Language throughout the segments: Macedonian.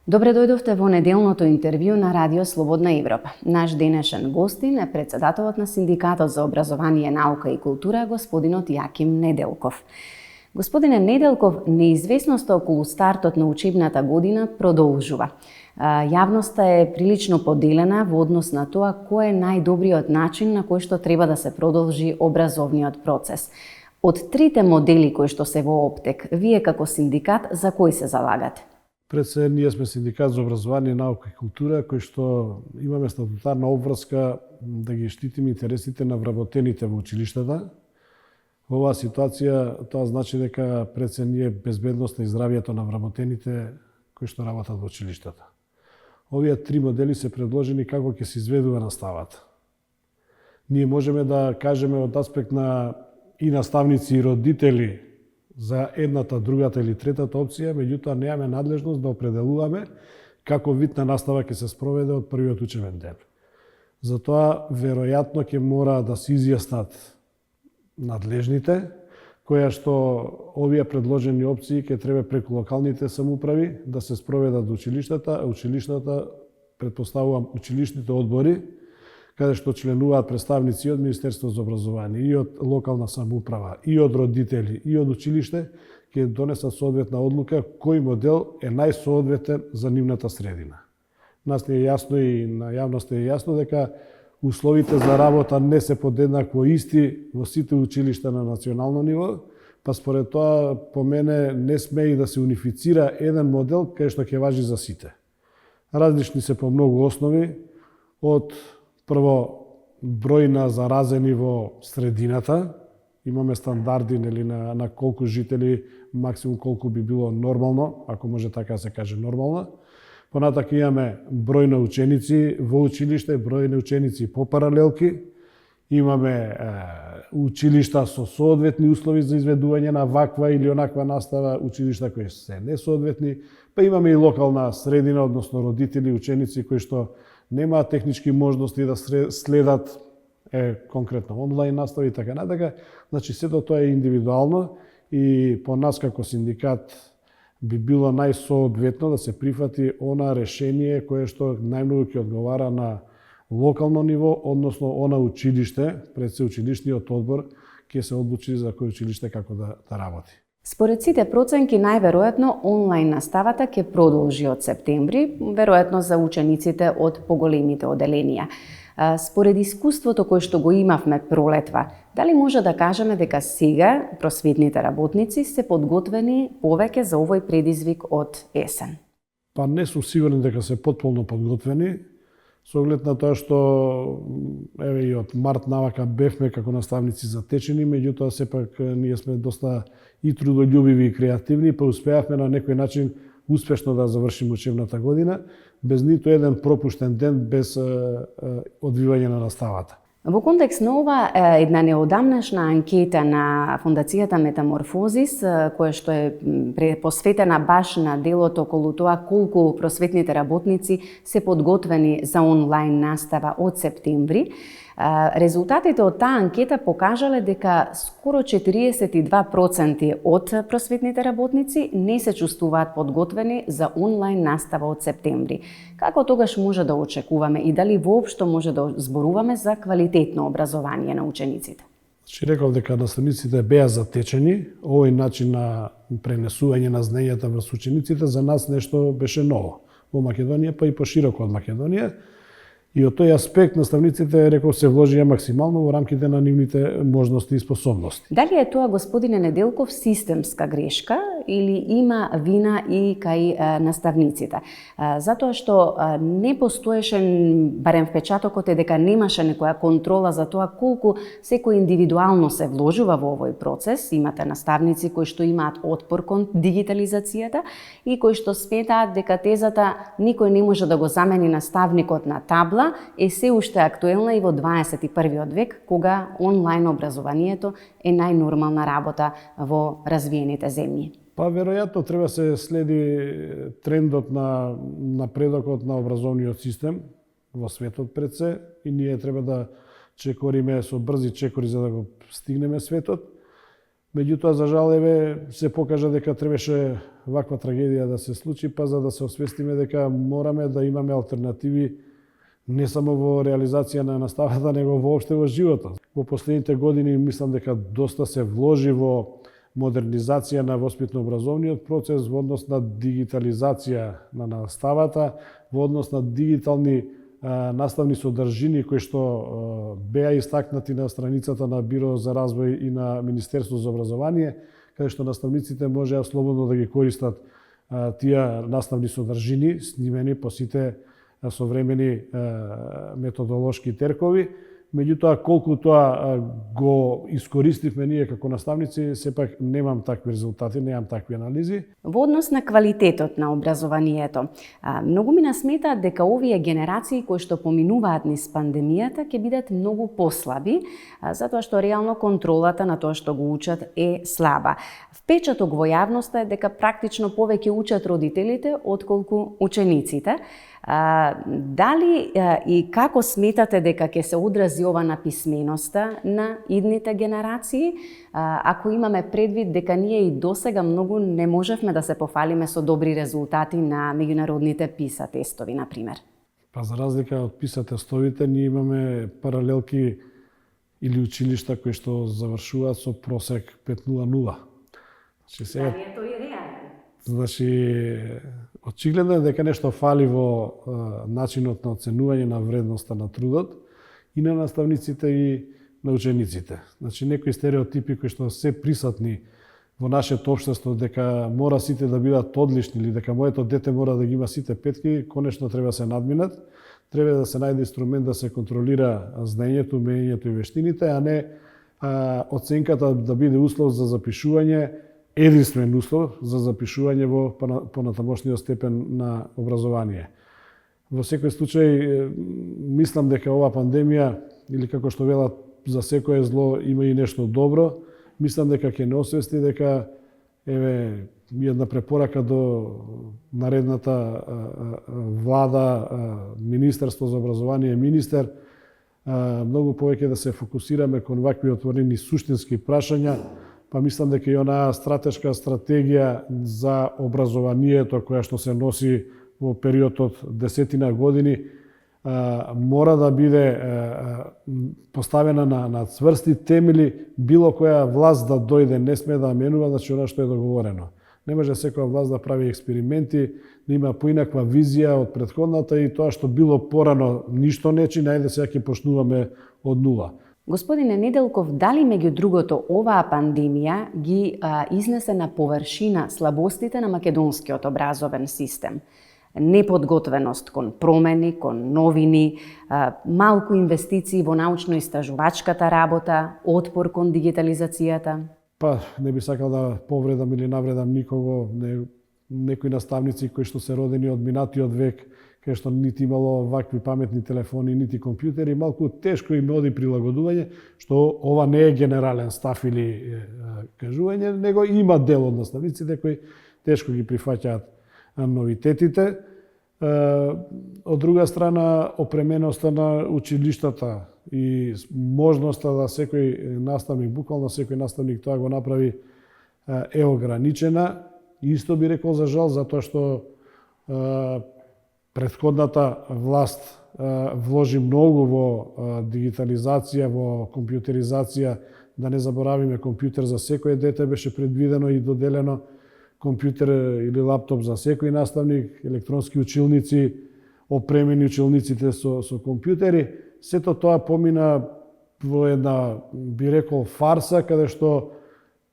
Добре дојдовте во неделното интервју на Радио Слободна Европа. Наш денешен гостин е председателот на Синдикатот за образование, наука и култура, господинот Јаким Неделков. Господине Неделков, неизвестноста околу стартот на учебната година продолжува. Јавноста е прилично поделена во однос на тоа кој е најдобриот начин на кој што треба да се продолжи образовниот процес. Од трите модели кои што се во оптек, вие како синдикат за кој се залагате? Пред се, ние сме Синдикат за образование, наука и култура, кој што имаме статутарна обврска да ги штитиме интересите на вработените во училиштата. Во оваа ситуација тоа значи дека пред се ние безбедноста и здравјето на вработените кои што работат во училиштата. Овие три модели се предложени како ќе се изведува наставата. Ние можеме да кажеме од аспект на и наставници и родители за едната, другата или третата опција, меѓутоа немаме надлежност да определуваме како вид на настава ќе се спроведе од првиот учебен ден. Затоа, веројатно ќе мора да се изјаснат надлежните, која што овие предложени опции ќе треба преку локалните самоуправи да се спроведат до училиштата, а училиштата, предпоставувам, училишните одбори, каде што членуваат представници и од Министерство за образование, и од локална самоуправа, и од родители, и од училиште, ќе донесат соодветна одлука кој модел е најсоодветен за нивната средина. Нас не е јасно и на јавноста е јасно дека условите за работа не се подеднакво исти во сите училишта на национално ниво, па според тоа по мене не сме и да се унифицира еден модел кај што ќе важи за сите. Различни се по многу основи, од прво, број на заразени во средината, имаме стандарди на колку жители, максимум колку би било нормално, ако може така да се каже нормално. Понатака имаме број на ученици во училиште, број на ученици по паралелки, имаме училишта со соодветни услови за изведување на ваква или онаква настава, училишта кои се несоодветни, па имаме и локална средина, односно родители, ученици кои што немаат технички можности да следат конкретно онлайн настава и така натака. Значи, сето тоа е индивидуално и по нас како синдикат би било најсоодветно да се прифати она решение кое што најмногу ќе одговара на локално ниво, односно она училиште, пред се училишниот одбор ќе се одлучи за кој училиште како да работи. Според сите проценки, најверојатно онлайн наставата ќе продолжи од септември, веројатно за учениците од поголемите оделенија. Според искуството кое што го имавме пролетва, дали може да кажеме дека сега просветните работници се подготвени повеќе за овој предизвик од есен? Па не сум сигурен дека се потполно подготвени, со оглед на тоа што еве и од март навака бевме како наставници затечени, меѓутоа сепак ние сме доста и трудолюбиви и креативни, па успеавме на некој начин успешно да завршиме учебната година, без ниту еден пропуштен ден без одвивање на наставата. Во контекст на ова, една неодамнашна анкета на Фондацијата Метаморфозис, која што е посветена баш на делот околу тоа колку просветните работници се подготвени за онлайн настава од септември, резултатите од таа анкета покажале дека скоро 42% од просветните работници не се чувствуваат подготвени за онлайн настава од септември. Како тогаш може да очекуваме и дали воопшто може да зборуваме за квалитетно образование на учениците? Реков дека наставниците беа затечени, овој начин на пренесување на знаењата врз учениците за нас нешто беше ново во Македонија, па и пошироко од Македонија. И од тој аспект наставниците, реков, се вложија максимално во рамките на нивните можности и способности. Дали е тоа, господине Неделков, системска грешка или има вина и кај наставниците? Затоа што не постоеше, барем впечатокот е дека немаше некоја контрола за тоа колку секој индивидуално се вложува во овој процес. Имате наставници кои што имаат отпор кон дигитализацијата и кои што сметаат дека тезата никој не може да го замени наставникот на табла е се уште актуелна и во 21. век, кога онлайн образованието е најнормална работа во развиените земји. Па веројатно треба се следи трендот на напредокот на образовниот систем во светот пред се и ние треба да чекориме со брзи чекори за да го стигнеме светот. Меѓутоа, за жал, се покажа дека требаше ваква трагедија да се случи, па за да се освестиме дека мораме да имаме алтернативи не само во реализација на наставата, него воопште во животот. Во последните години мислам дека доста се вложи во модернизација на воспитно-образовниот процес, во однос на дигитализација на наставата, во однос на дигитални наставни содржини кои што беа истакнати на страницата на Биро за развој и на Министерство за образование, каде што наставниците можеа слободно да ги користат тие наставни содржини, снимени по сите современи методолошки теркови. Меѓутоа, колку тоа го искористивме ние како наставници, сепак немам такви резултати, немам такви анализи. Во однос на квалитетот на образованието, многу ми насметаат дека овие генерации кои што поминуваат низ пандемијата ќе бидат многу послаби, затоа што реално контролата на тоа што го учат е слаба. Впечаток во јавноста е дека практично повеќе учат родителите отколку учениците. Дали и како сметате дека ќе се одрази ова на писменоста на идните генерации, ако имаме предвид дека ние и досега многу не можевме да се пофалиме со добри резултати на меѓународните PISA тестови, например? Па за разлика од PISA тестовите, ние имаме паралелки или училишта кои што завршуваат со просек 5.00. Дали е тој реален? Значи, очигледно е дека нешто фали во начинот на оценување на вредноста на трудот и на наставниците и на учениците. Значи, некои стереотипи кои што се присутни во нашето општество дека мора сите да бидат одлични или дека моето дете мора да ги има сите петки, конечно треба се надминат. Треба да се најде инструмент да се контролира знаењето, умењето и вештините, а не оценката да биде услов за запишување, единствен услов за запишување во понатамошниот степен на образование. Во секој случај, мислам дека ова пандемија, или како што велат, за секое зло има и нешто добро, мислам дека ќе не освести дека една препорака до наредната влада, Министерство за образование, министер, многу повеќе да се фокусираме кон вакви отворени суштински прашања, па мислам дека и онаа стратешка стратегија за образованието која што се носи во период од 10 години мора да биде поставена на цврсти темели, било која власт да дојде не сме да менува, значи она што е договорено. Не може секоја власт да прави експерименти, да има поинаква визија од претходната и тоа што било порано ништо не чи, најде сега ќе почнуваме од нула. Господине Неделков, дали меѓу другото оваа пандемија ги изнесе на површина слабостите на македонскиот образовен систем? Неподготвеност кон промени, кон новини, малку инвестиции во научно-истражувачката работа, отпор кон дигитализацијата? Па, не би сакал да повредам или навредам никого, некои наставници кои што се родени од минатиот век, кај што нити имало вакви паметни телефони, нити компјутери, малку тешко им оди прилагодување, што ова не е генерален став или кажување, него има дел од наставниците кои тешко ги прифаќаат новитетите. Од друга страна, опременоста на училиштата и можноста да секој наставник, буквално секој наставник тоа го направи, е ограничена. Исто би рекол за жал, затоа што претходната власт вложи многу во дигитализација, во компјутеризација, да не заборавиме компјутер за секој дете беше предвидено и доделено, компјутер или лаптоп за секој наставник, електронски училници, опремени училниците со компјутери. Сето тоа помина во една, би рекол, фарса, каде што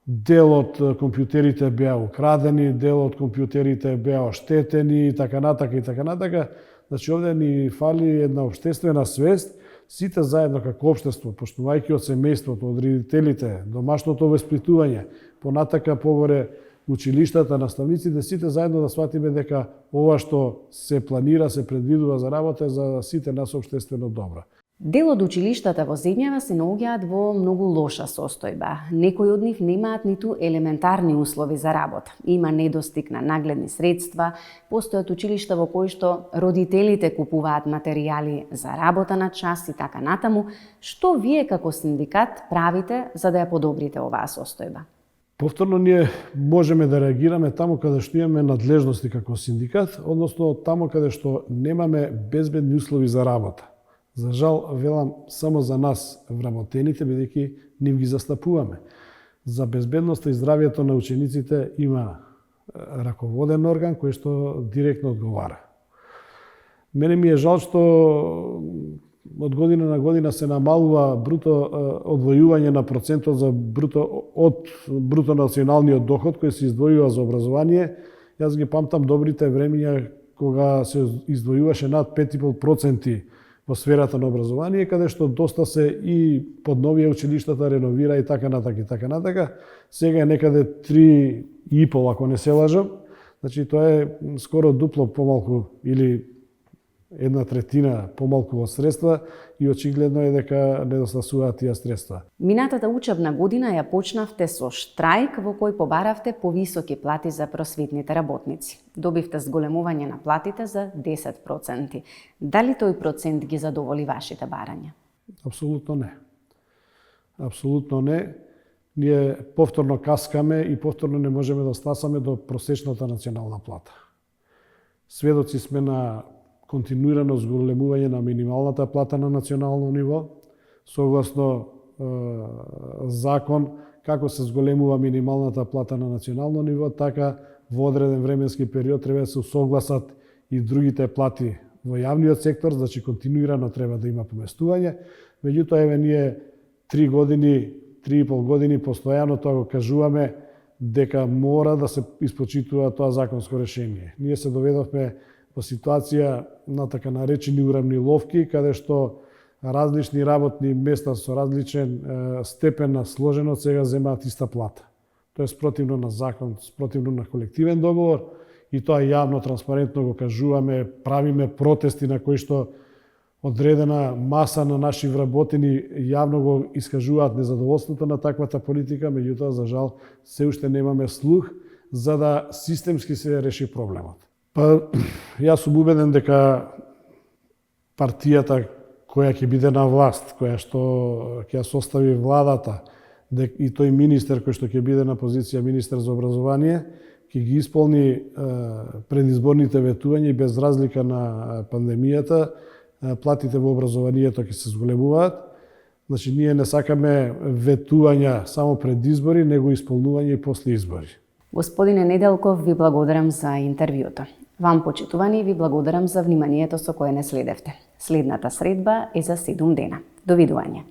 дел од компјутерите беа украдени, дел од компјутерите беа оштетени и така натака и така натака. Значи, овде ни фали една општествена свест, сите заедно како општество, почнувајќи од семејството, од родителите, домашното воспитување, понатака погоре училиштата, наставниците, сите заедно да сватиме дека ова што се планира, се предвидува за работа за сите нас општествено добро. Дел од училиштата во земјава се наоѓаат во многу лоша состојба. Некои од нив немаат ниту елементарни услови за работа. Има недостиг на нагледни средства, постојат училишта во кои што родителите купуваат материјали за работа на час и така натаму. Што вие како синдикат правите за да ја подобрите оваа состојба? Повторно ние можеме да реагираме таму каде што имаме надлежности како синдикат, односно таму каде што немаме безбедни услови за работа. За жал, велам, само за нас вработените, бидејќи нив ги застапуваме. За безбедноста и здравието на учениците има раководен орган кој што директно одговара. Мене ми е жал што од година на година се намалува одвојување на процентот за од бруто националниот доход кој се издвојува за образование. Јас ги памтам добрите времиња кога се издвојуваше над 5,5% во сферата на образование, каде што доста се и подновија училиштата, реновира и така натака и така натака. Сега е некаде 3,5, ако не се лажам. Значи тоа е скоро дупло помалку или 1/3 помалку во средства и очигледно е дека недостасуваат тие средства. Минатата учебна година ја почнавте со штрајк во кој побаравте повисоки плати за просветните работници. Добивте зголемување на платите за 10%. Дали тој процент ги задоволи вашите барања? Апсолутно не. Апсолутно не. Ние повторно каскаме и повторно не можеме да стасаме до просечната национална плата. Сведоци сме на континуирано зголемување на минималната плата на национално ниво, согласно закон, како се зголемува минималната плата на национално ниво, така во одреден временски период треба да се усогласат и другите плати во јавниот сектор, значи континуирано треба да има поместување. Меѓутоа, еве ние 3,5 години постојано тоа го кажуваме дека мора да се испочитува тоа законско решение. Ние се доведовме во ситуација на така наречени уравниловки, каде што различни работни места со различен степен на сложеност сега земаат иста плата. Тоа е спротивно на закон, спротивно на колективен договор и тоа јавно, транспарентно го кажуваме, правиме протести на кои што одредена маса на наши вработени јавно го искажуваат незадоволството на таквата политика, меѓутоа, за жал, се уште немаме слух за да системски се реши проблемот. Па, јас сум убеден дека партијата која ќе биде на власт, која што ќе состави владата, и тој министер кој што ќе биде на позиција министер за образование, ќе ги исполни предизборните ветувања и без разлика на пандемијата, платите во образованието ќе се зголемуваат. Значи, ние не сакаме ветувања само пред избори, него исполнување и после избори. Господине Неделков, ви благодарам за интервјуто. Вам, почитувани, ви благодарам за вниманието со кое не следевте. Следната средба е за 7 дена. Довидување.